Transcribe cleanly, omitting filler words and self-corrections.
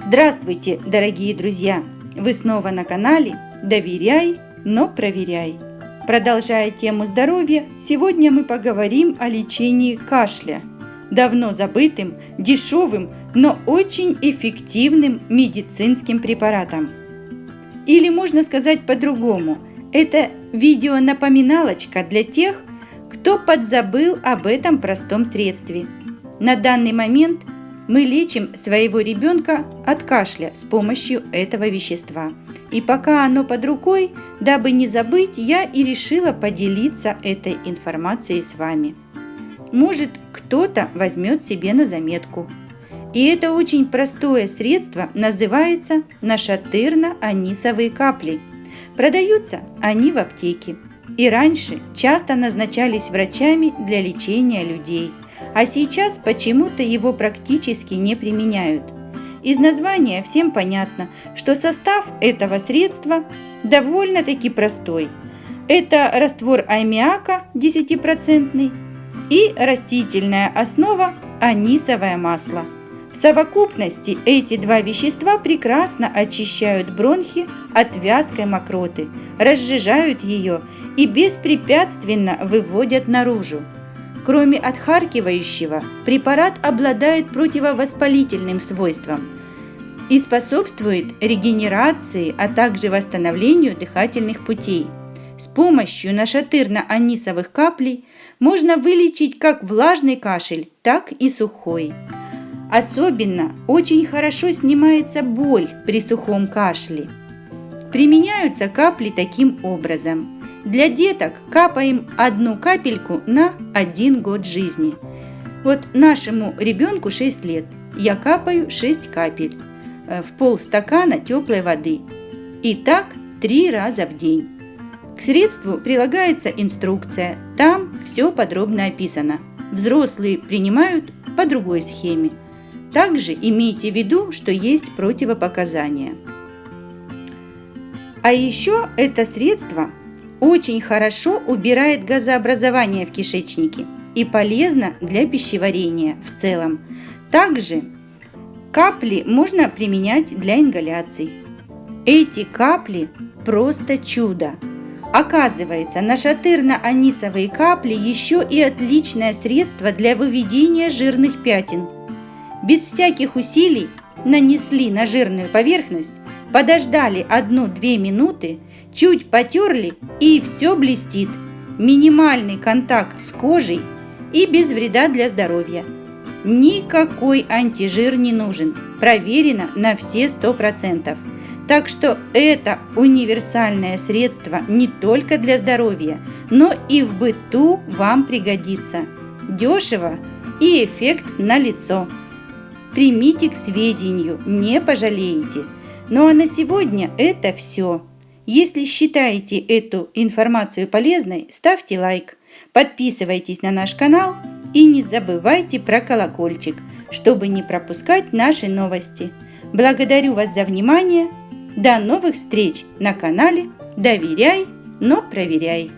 Здравствуйте, дорогие друзья! Вы снова на канале «Доверяй, но проверяй». Продолжая тему здоровья, сегодня мы поговорим о лечении кашля, давно забытым, дешевым, но очень эффективным медицинским препаратом. Или можно сказать по-другому, это видео-напоминалочка для тех, кто подзабыл об этом простом средстве. На данный момент мы лечим своего ребенка от кашля с помощью этого вещества. И пока оно под рукой, дабы не забыть, я и решила поделиться этой информацией с вами. Может, кто-то возьмет себе на заметку. И это очень простое средство называется нашатырно-анисовые капли. Продаются они в аптеке. И раньше часто назначались врачами для лечения людей. А сейчас почему-то его практически не применяют. Из названия всем понятно, что состав этого средства довольно-таки простой. Это раствор аммиака 10% и растительная основа анисовое масло. В совокупности эти два вещества прекрасно очищают бронхи от вязкой мокроты, разжижают ее и беспрепятственно выводят наружу. Кроме отхаркивающего, препарат обладает противовоспалительным свойством и способствует регенерации, а также восстановлению дыхательных путей. С помощью нашатырно-анисовых каплей можно вылечить как влажный кашель, так и сухой. Особенно очень хорошо снимается боль при сухом кашле. Применяются капли таким образом. Для деток капаем 1 капельку на 1 год жизни. Вот нашему ребенку 6 лет. Я капаю 6 капель в полстакана теплой воды. И так 3 раза в день. К средству прилагается инструкция. Там все подробно описано. Взрослые принимают по другой схеме. Также имейте в виду, что есть противопоказания. А еще это средство очень хорошо убирает газообразование в кишечнике и полезно для пищеварения в целом. Также капли можно применять для ингаляций. Эти капли просто чудо. Оказывается, нашатырно-анисовые капли еще и отличное средство для выведения жирных пятен. Без всяких усилий нанесли на жирную поверхность, подождали 1-2 минуты, чуть потерли и все блестит. Минимальный контакт с кожей и без вреда для здоровья. Никакой антижир не нужен, проверено на все 100%. Так что это универсальное средство не только для здоровья, но и в быту вам пригодится. Дешево и эффект налицо. Примите к сведению, не пожалеете. Ну а на сегодня это все. Если считаете эту информацию полезной, ставьте лайк, подписывайтесь на наш канал и не забывайте про колокольчик, чтобы не пропускать наши новости. Благодарю вас за внимание. До новых встреч на канале «Доверяй, но проверяй».